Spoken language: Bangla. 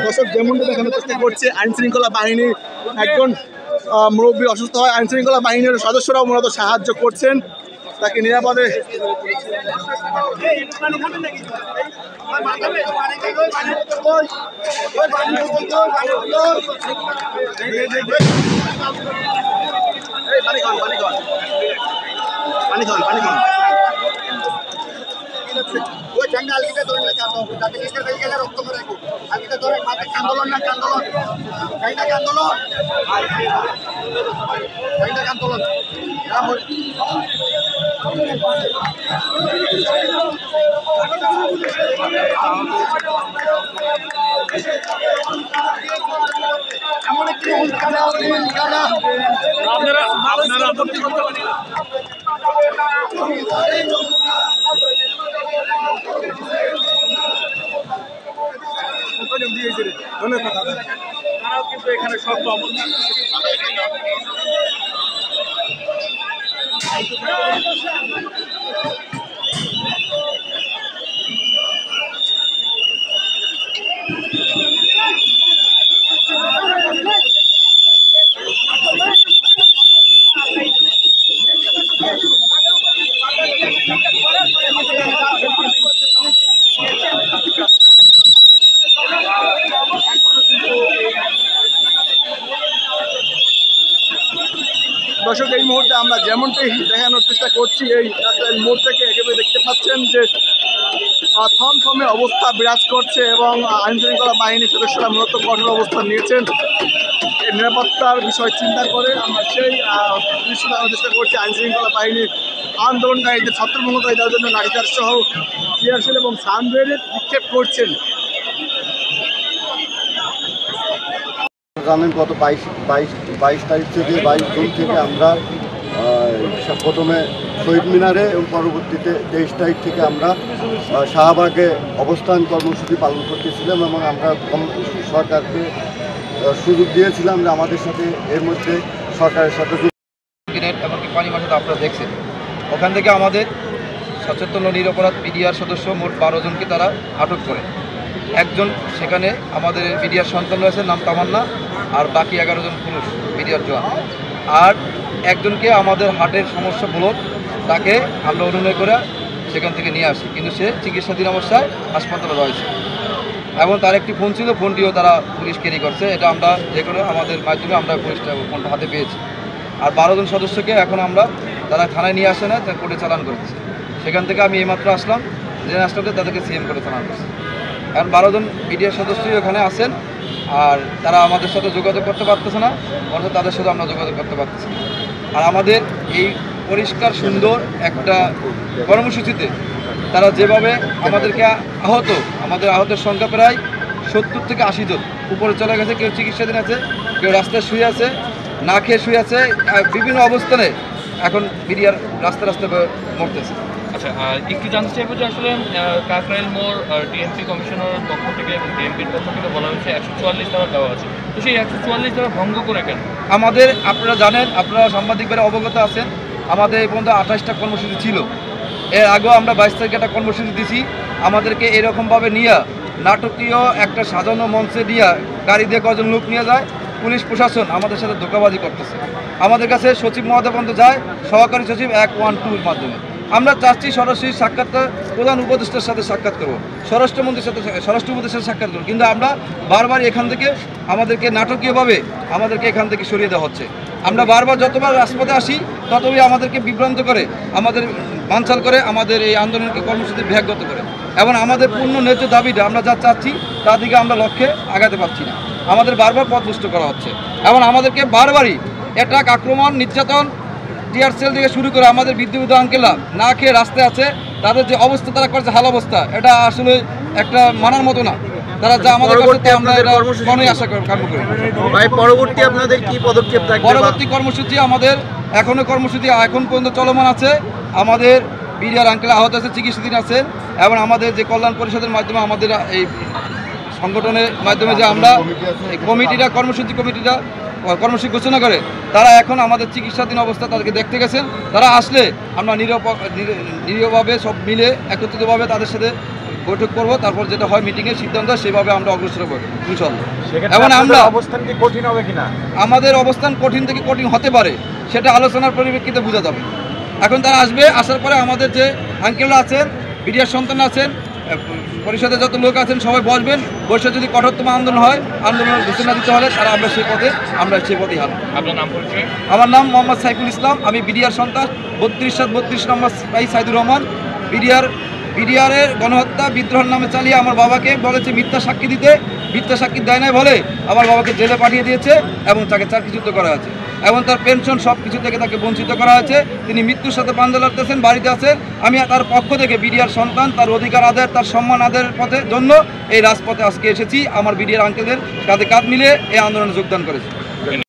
দর্শক যেমনটা দেখানোর চেষ্টা করছে আইন শৃঙ্খলা বাহিনীর একজন মুরব্বী অসুস্থ হয়, আইন শৃঙ্খলা বাহিনীর সদস্যরাও মূলত সাহায্য করছেন তাকে নিরাপদে। जंगल के दौड़ में क्या तो जाते किसके कहीं के रक्त में रखो अभी तो दौड़ माते आंदोलन ना आंदोलन कहीं ना आंदोलन क्या हो এমন কি উল্কানা আপনারা ভর্তি করতে পারেন তারাও কিন্তু এখানে সব অবস্থান দর্শক এই মুহূর্তে আমরা যেমনটি দেখানোর চেষ্টা করছি এই মোড় থেকে একেবারে দেখতে পাচ্ছেন যে থমথমে অবস্থা বিরাজ করছে এবং আইন শৃঙ্খলা বাহিনীর সদস্যরা মূলত কঠোর অবস্থান নিয়েছেন নিরাপত্তার বিষয় চিন্তা করে। আমরা সেই দৃশ্য দেখানোর চেষ্টা করছি আইন শৃঙ্খলা বাহিনীর আন্দোলনকারীদের ছত্রভঙ্গকারীদের জন্য লাঠিচার্জ সহ টিয়ারশেল এবং সানগ্রেনেড নিক্ষেপ করছেন। জানেন গত 22 তারিখ থেকে 22 জুন থেকে আমরা প্রথমে শহীদ মিনারে এবং পরবর্তীতে 23 তারিখ থেকে আমরা শাহবাগে অবস্থান কর্মসূচি পালন করতেছিলাম এবং আমরা সরকারকে সুযোগ দিয়েছিলাম যে আমাদের সাথে এর মধ্যে সরকারের সাথে এমনকি পানি মাঠে আপনারা দেখছেন ওখান থেকে আমাদের সচেতন নিরপরাধ বিডিআর সদস্য মোট 12 জনকে তারা আটক করে। একজন সেখানে আমাদের বিডিআর সন্তান রয়েছে নাম তামান্না, আর বাকি 11 জন পুরুষ বিডিআর জওয়ান, আর একজনকে আমাদের হার্টের সমস্যা বলত তাকে আমরা অনুনয় করে সেখান থেকে নিয়ে আসি, কিন্তু সে চিকিৎসাধীন অবস্থায় হাসপাতালে রয়েছে এবং তার একটি ফোন ছিল, ফোনটিও তারা পুলিশ ক্যারি করছে। এটা আমরা যে করে আমাদের মাধ্যমে আমরা পুলিশটা ফোনটা হাতে পেয়েছি। আর 12 জন সদস্যকে এখন আমরা তারা থানায় নিয়ে আসে না, তারা কোর্টে চালান করেছে। সেখান থেকে আমি এইমাত্র আসলাম, যে আসলে তাদেরকে সিএম করে চালান করছে। এখন 12 জন বিডিআর সদস্যই ওখানে আছেন, আর তারা আমাদের সাথে যোগাযোগ করতে পারতেছে না, অর্থাৎ তাদের সাথে আমরা যোগাযোগ করতে পারতেছি না। আর আমাদের এই পরিষ্কার সুন্দর একটা কর্মসূচিতে তারা যেভাবে আমাদেরকে আমাদের আহতের সংখ্যা প্রায় 70 থেকে 80 জন উপরে চলে গেছে, কেউ চিকিৎসাধীন আছে, কেউ রাস্তায় শুয়ে আছে, না খেয়ে শুয়ে আছে, বিভিন্ন অবস্থানে এখন বিডিআর রাস্তায় মরতেছে। আচ্ছা, একটু জানতে চাইবো যে আসলে কাকরাইল মোড় ডিএমপি কমিশনারের পক্ষ থেকে এবং ডিএমপির পক্ষ থেকে বলা হয়েছে 144 ধারা দেওয়া আছে, তো সেই 144 ধারা ভঙ্গ করে কেন? আমাদের আপনারা জানেন, আপনারা সাংবাদিকরা অবগত আছেন, আমাদের এই পর্যন্ত 28টা কর্মসূচি ছিল। এর আগেও আমরা 22 তারিখে একটা কর্মসূচি দিছি। আমাদেরকে এরকমভাবে নিয়ে নাটকীয় একটা সাজানো মঞ্চে নিয়ে গাড়ি দিয়ে কজন লোক নিয়ে যায়, পুলিশ প্রশাসন আমাদের সাথে ধোঁকাবাজি করতেছে। আমাদের কাছে সচিব মহোদয় পর্যন্ত যায়, সহকারী সচিব 112-র মাধ্যমে। আমরা চাচ্ছি সরাসরি সাক্ষাৎটা প্রধান উপদেষ্টার সাথে সাক্ষাৎ করবো, স্বরাষ্ট্র উপদেষ্টার সাথে সাক্ষাৎ করবো, কিন্তু আমরা বারবার এখান থেকে আমাদেরকে নাটকীয়ভাবে আমাদেরকে এখান থেকে সরিয়ে দেওয়া হচ্ছে। আমরা বারবার যতবার রাজপথে আসি ততই আমাদেরকে বিভ্রান্ত করে, আমাদের বানচাল করে, আমাদের এই আন্দোলনকে কর্মসূচি ব্যাহত করে এবং আমাদের পূর্ণ ন্যায্য দাবিটা আমরা যা চাচ্ছি তার দিকে আমরা লক্ষ্যে আগাতে পারছি না। আমাদের বারবার পথভ্রষ্ট করা হচ্ছে এবং আমাদেরকে বারবারই অ্যাটাক, আক্রমণ, নির্যাতন, টিয়ার সেল থেকে শুরু করে আমাদের বিদ্যুৎ আঙ্কেলরা না খেয়ে রাস্তায় আছে, তাদের যে অবস্থা তারা করছে, হাল অবস্থা, এটা আসলে একটা মানার মতো না। তারা যা আমাদের কাছে আমরা এটা মনে আশা করি। ভাই, পরবর্তী আপনাদের কি পদক্ষেপ থাকবে? পরবর্তী কর্মসূচি আমাদের এখন পর্যন্ত চলমান আছে। আমাদের বিডিআর আঙ্কেল আহত আছে, চিকিৎসাধীন আছে এবং আমাদের যে কল্যাণ পরিষদের মাধ্যমে আমাদের এই সংগঠনের মাধ্যমে যে আমরা এই কর্মসূচি ঘোষণা করে, তারা এখন আমাদের চিকিৎসাধীন অবস্থা তাদেরকে দেখতে গেছেন। তারা আসলে আমরা নিরীহভাবে সব মিলে একত্রিতভাবে তাদের সাথে বৈঠক করব, তারপর যেটা হয় মিটিংয়ের সিদ্ধান্ত সেভাবে আমরা অগ্রসর হব ইনশাল্লাহ। এবং আমরা অবস্থান কি কঠিন হবে কিনা? আমাদের অবস্থান কঠিন থেকে কঠিন হতে পারে, সেটা আলোচনার পরিপ্রেক্ষিতে বোঝা যাবে। এখন তারা আসবে, আসার পরে আমাদের যে আঙ্কেলরা আছেন, বিডিআর সন্তান আছেন, পরিষদের যত লোক আছেন সবাই বসবেন, বসে যদি কঠোরতম আন্দোলন হয়, আন্দোলনের ঘোষণা দিতে হলে তারা আমরা সেই পথেই হাঁটব। আপনার নাম পরিচয়? আমার নাম মোহাম্মদ সাইফুল ইসলাম, আমি বিডিআর সন্তান 32/32 নম্বর সাইদুর রহমান। বিডিআরের গণহত্যা বিদ্রোহের নামে চালিয়ে আমার বাবাকে বলেছে মিথ্যা সাক্ষী দিতে, মিথ্যা সাক্ষী দেয় নাই বলে আমার বাবাকে জেলে পাঠিয়ে দিয়েছে এবং তাকে চাকরিচ্যুত করা হয়েছে এবং তার পেনশন সব কিছু থেকে তাকে বঞ্চিত করা হয়েছে। তিনি মৃত্যুর সাথে পাঞ্জা লড়তেছেন, বাড়িতে আছেন। আমি তার পক্ষ থেকে বিডিআর সন্তান, তার অধিকার আদায়ের, তার সম্মান আদায়ের পথে জন্য এই রাজপথে আজকে এসেছি। আমার বিডিআর আঙ্কেলদের কাঁধে কাঁধ মিলিয়ে এই আন্দোলনে যোগদান করেছি।